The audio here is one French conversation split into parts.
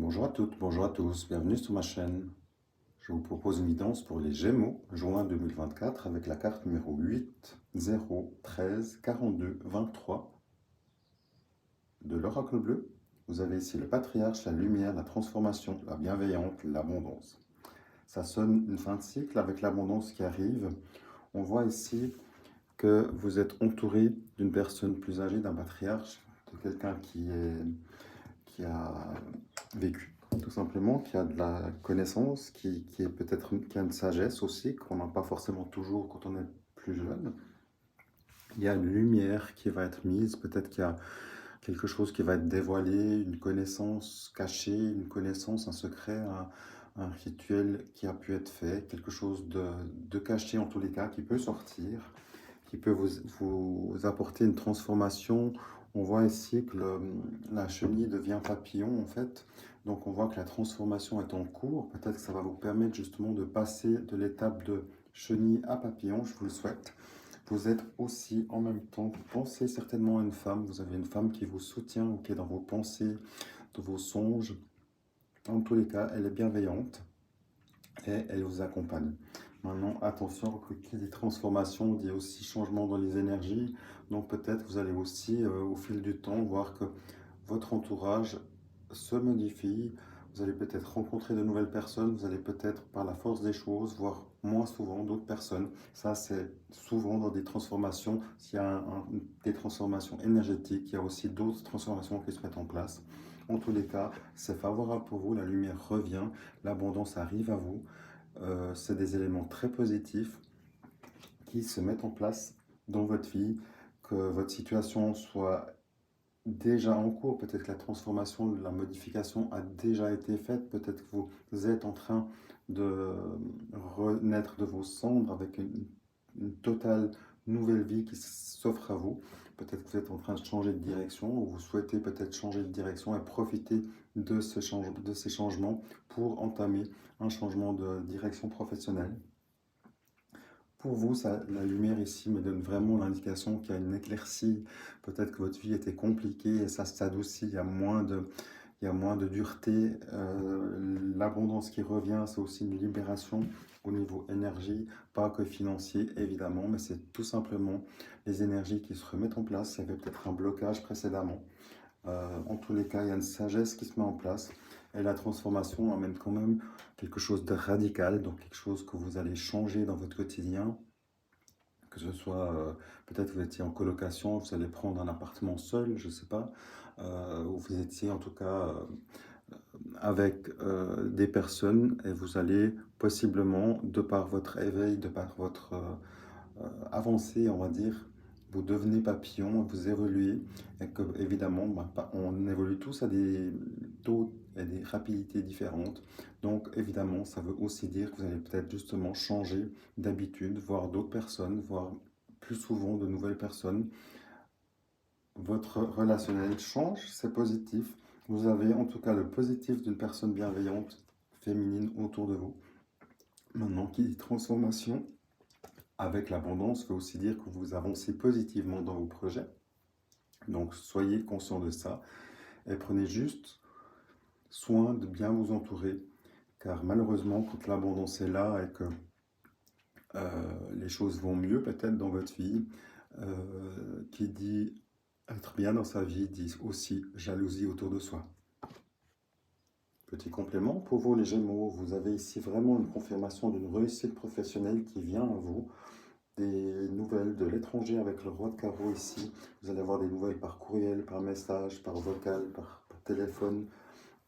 Bonjour à toutes, bonjour à tous, bienvenue sur ma chaîne. Je vous propose une guidance pour les Gémeaux, juin 2024, avec la carte numéro 8, 0, 13, 42, 23 de l'Oracle bleu. Vous avez ici le patriarche, la lumière, la transformation, la bienveillance, l'abondance. Ça sonne une fin de cycle avec l'abondance qui arrive. On voit ici que vous êtes entouré d'une personne plus âgée, d'un patriarche, de quelqu'un qui a vécu, tout simplement, qui a de la connaissance, qui est peut-être qui a une sagesse aussi, qu'on n'a pas forcément toujours quand on est plus jeune. Il y a une lumière qui va être mise, peut-être qu'il y a quelque chose qui va être dévoilé, une connaissance cachée, une connaissance, un secret, un rituel qui a pu être fait, quelque chose de caché en tous les cas, qui peut sortir, qui peut vous apporter une transformation. On voit ici que la chenille devient papillon en fait. Donc on voit que la transformation est en cours. Peut-être que ça va vous permettre justement de passer de l'étape de chenille à papillon, je vous le souhaite. Vous êtes aussi en même temps, vous pensez certainement à une femme, vous avez une femme qui vous soutient ou qui est dans vos pensées, dans vos songes. En tous les cas, elle est bienveillante et elle vous accompagne. Maintenant, attention, que qui dit transformation dit aussi changement dans les énergies. Donc peut-être vous allez aussi, au fil du temps, voir que votre entourage se modifie. Vous allez peut-être rencontrer de nouvelles personnes. Vous allez peut-être, par la force des choses, voir moins souvent d'autres personnes. Ça, c'est souvent dans des transformations. S'il y a des transformations énergétiques, il y a aussi d'autres transformations qui se mettent en place. En tous les cas, c'est favorable pour vous. La lumière revient. L'abondance arrive à vous. C'est des éléments très positifs qui se mettent en place dans votre vie, que votre situation soit déjà en cours, peut-être que la transformation, la modification a déjà été faite, peut-être que vous êtes en train de renaître de vos cendres avec une totale nouvelle vie qui s'offre à vous. Peut-être que vous êtes en train de changer de direction ou vous souhaitez peut-être changer de direction et profiter de ces changements pour entamer un changement de direction professionnelle. Pour vous, la lumière ici me donne vraiment l'indication qu'il y a une éclaircie. Peut-être que votre vie était compliquée et ça s'adoucit, il y a moins de dureté. L'abondance qui revient, c'est aussi une libération au niveau énergie, pas que financier évidemment, mais c'est tout simplement les énergies qui se remettent en place. Il y avait peut-être un blocage précédemment. En tous les cas, il y a une sagesse qui se met en place et la transformation amène quand même quelque chose de radical, donc quelque chose que vous allez changer dans votre quotidien, que ce soit peut-être vous étiez en colocation, vous allez prendre un appartement seul, je ne sais pas, ou vous étiez en tout cas avec des personnes et vous allez possiblement, de par votre éveil, de par votre avancée, on va dire, vous devenez papillon, vous évoluez, et que évidemment, on évolue tous à des taux et des rapidités différentes. Donc évidemment, ça veut aussi dire que vous allez peut-être justement changer d'habitude, voir d'autres personnes, voir plus souvent de nouvelles personnes. Votre relationnel change, c'est positif. Vous avez en tout cas le positif d'une personne bienveillante, féminine autour de vous. Maintenant, qui dit transformation avec l'abondance veut aussi dire que vous avancez positivement dans vos projets. Donc soyez conscient de ça et prenez juste soin de bien vous entourer, car malheureusement, quand l'abondance est là et que les choses vont mieux peut-être dans votre vie, qui dit être bien dans sa vie dit aussi jalousie autour de soi. Petit complément, pour vous les Gémeaux, vous avez ici vraiment une confirmation d'une réussite professionnelle qui vient à vous. Des nouvelles de l'étranger avec le roi de carreau ici. Vous allez avoir des nouvelles par courriel, par message, par vocal, par téléphone.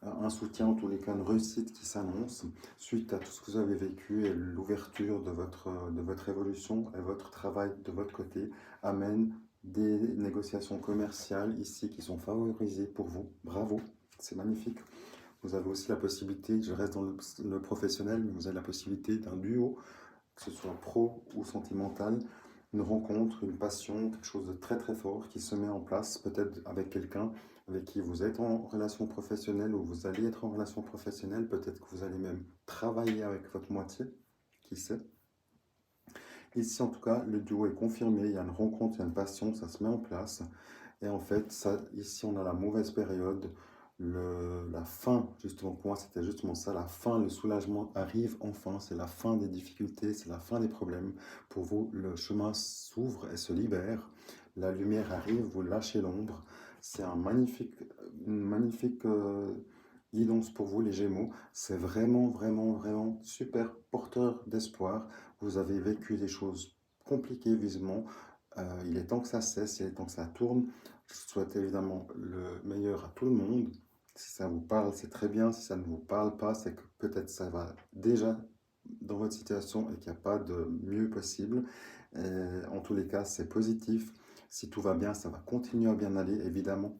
Un soutien, en tous les cas, une réussite qui s'annonce suite à tout ce que vous avez vécu et l'ouverture de votre évolution et votre travail de votre côté amène des négociations commerciales ici qui sont favorisées pour vous. Bravo, c'est magnifique. Vous avez aussi la possibilité, je reste dans le professionnel, mais vous avez la possibilité d'un duo, que ce soit pro ou sentimental, une rencontre, une passion, quelque chose de très très fort qui se met en place, peut-être avec quelqu'un avec qui vous êtes en relation professionnelle ou vous allez être en relation professionnelle, peut-être que vous allez même travailler avec votre moitié, qui sait. Ici en tout cas, le duo est confirmé, il y a une rencontre, il y a une passion, ça se met en place. Et en fait, ça, ici on a la mauvaise période La fin, justement, pour moi, c'était justement ça, la fin, le soulagement arrive enfin, c'est la fin des difficultés, c'est la fin des problèmes. Pour vous, le chemin s'ouvre et se libère, la lumière arrive, vous lâchez l'ombre. C'est une magnifique guidance pour vous, les Gémeaux. C'est vraiment, vraiment, vraiment super porteur d'espoir. Vous avez vécu des choses compliquées, visiblement. Il est temps que ça cesse, il est temps que ça tourne. Je souhaite évidemment le meilleur à tout le monde. Si ça vous parle, c'est très bien. Si ça ne vous parle pas, c'est que peut-être ça va déjà dans votre situation et qu'il n'y a pas de mieux possible. En tous les cas, c'est positif. Si tout va bien, ça va continuer à bien aller, évidemment.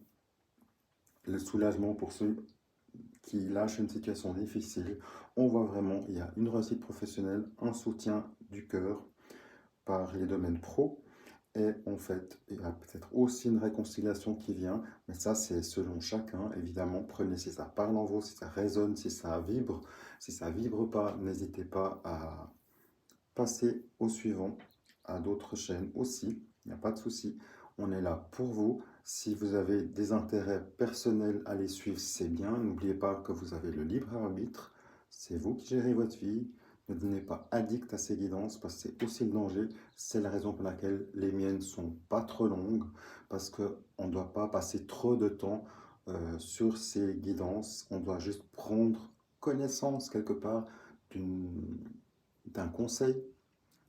Le soulagement pour ceux qui lâchent une situation difficile, on voit vraiment, il y a une réussite professionnelle, un soutien du cœur par les domaines pro. Et en fait, il y a peut-être aussi une réconciliation qui vient, mais ça, c'est selon chacun. Évidemment, prenez si ça parle en vous, si ça résonne, si ça vibre. Si ça vibre pas, n'hésitez pas à passer au suivant, à d'autres chaînes aussi. Il n'y a pas de souci. On est là pour vous. Si vous avez des intérêts personnels à les suivre, c'est bien. N'oubliez pas que vous avez le libre arbitre. C'est vous qui gérez votre vie. Ne devenez pas addict à ces guidances parce que c'est aussi le danger. C'est la raison pour laquelle les miennes sont pas trop longues parce qu'on ne doit pas passer trop de temps sur ces guidances. On doit juste prendre connaissance quelque part d'un conseil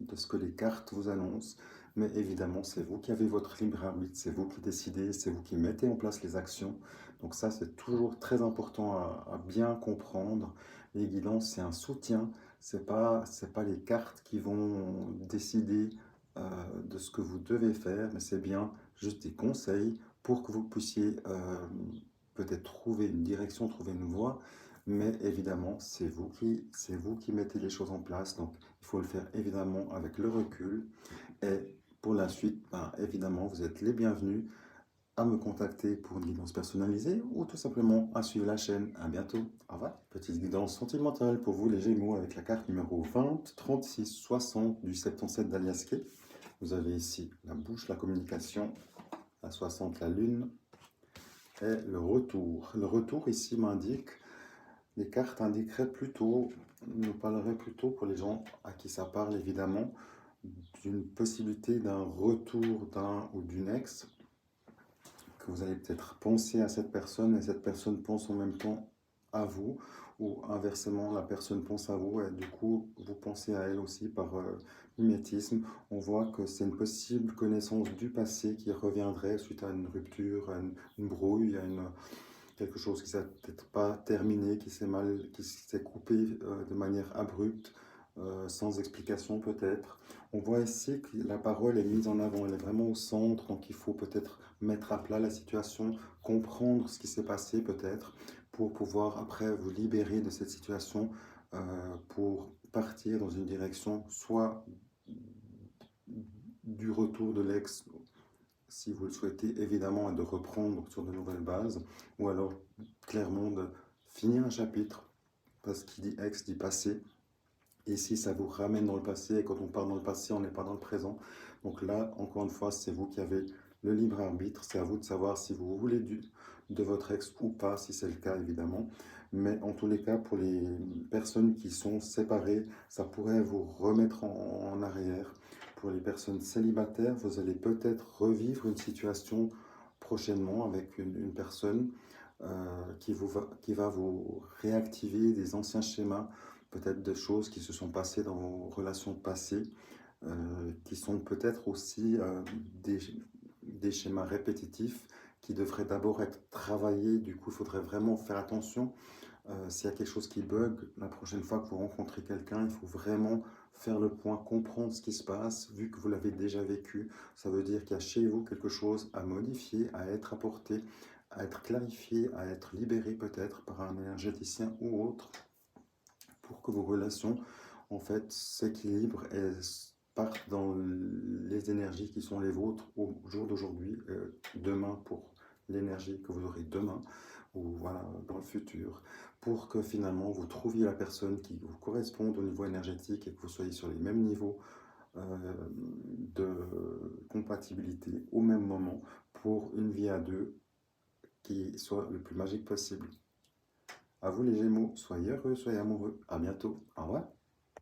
de ce que les cartes vous annoncent. Mais évidemment, c'est vous qui avez votre libre arbitre, c'est vous qui décidez, c'est vous qui mettez en place les actions. Donc ça, c'est toujours très important à bien comprendre. Les guidances, c'est un soutien. C'est pas les cartes qui vont décider de ce que vous devez faire, mais c'est bien juste des conseils pour que vous puissiez peut-être trouver une direction, trouver une voie. Mais évidemment, c'est vous qui mettez les choses en place. Donc, il faut le faire évidemment avec le recul. Et pour la suite, ben, évidemment, vous êtes les bienvenus à me contacter pour une guidance personnalisée ou tout simplement à suivre la chaîne. À bientôt. Au revoir. Petite guidance sentimentale pour vous les Gémeaux avec la carte numéro 20, 36, 60 du 77 d'Aliasquet. Vous avez ici la bouche, la communication, la 60, la lune et le retour. Le retour ici m'indique, les cartes indiqueraient plutôt, nous parleraient plutôt pour les gens à qui ça parle évidemment, d'une possibilité d'un retour d'un ou d'une ex, que vous allez peut-être penser à cette personne et cette personne pense en même temps à vous, ou inversement, la personne pense à vous et du coup, vous pensez à elle aussi par mimétisme. On voit que c'est une possible connaissance du passé qui reviendrait suite à une rupture, à une brouille, à quelque chose qui s'est peut-être pas terminé, qui s'est coupé de manière abrupte, sans explication peut-être. On voit ici que la parole est mise en avant, elle est vraiment au centre, donc il faut peut-être mettre à plat la situation, comprendre ce qui s'est passé peut-être, pour pouvoir après vous libérer de cette situation, pour partir dans une direction soit du retour de l'ex, si vous le souhaitez évidemment, et de reprendre sur de nouvelles bases, ou alors clairement de finir un chapitre, parce qu'il dit ex dit passé. Ici, ça vous ramène dans le passé, et quand on part dans le passé, on n'est pas dans le présent. Donc là, encore une fois, c'est vous qui avez le libre arbitre, c'est à vous de savoir si vous voulez de votre ex ou pas, si c'est le cas évidemment. Mais en tous les cas, pour les personnes qui sont séparées, ça pourrait vous remettre en arrière. Pour les personnes célibataires, vous allez peut-être revivre une situation prochainement avec une personne qui va vous réactiver des anciens schémas, peut-être des choses qui se sont passées dans vos relations passées, qui sont peut-être aussi des schémas répétitifs qui devraient d'abord être travaillés. Du coup, il faudrait vraiment faire attention. S'il y a quelque chose qui bug, la prochaine fois que vous rencontrez quelqu'un, il faut vraiment faire le point, comprendre ce qui se passe, vu que vous l'avez déjà vécu. Ça veut dire qu'il y a chez vous quelque chose à modifier, à être apporté, à être clarifié, à être libéré peut-être par un énergéticien ou autre, pour que vos relations, en fait, s'équilibrent et partent dans les énergies qui sont les vôtres au jour d'aujourd'hui, demain pour l'énergie que vous aurez demain, ou voilà, dans le futur, pour que finalement vous trouviez la personne qui vous corresponde au niveau énergétique et que vous soyez sur les mêmes niveaux de compatibilité au même moment pour une vie à deux qui soit le plus magique possible. À vous les Gémeaux, soyez heureux, soyez amoureux. À bientôt. Au revoir.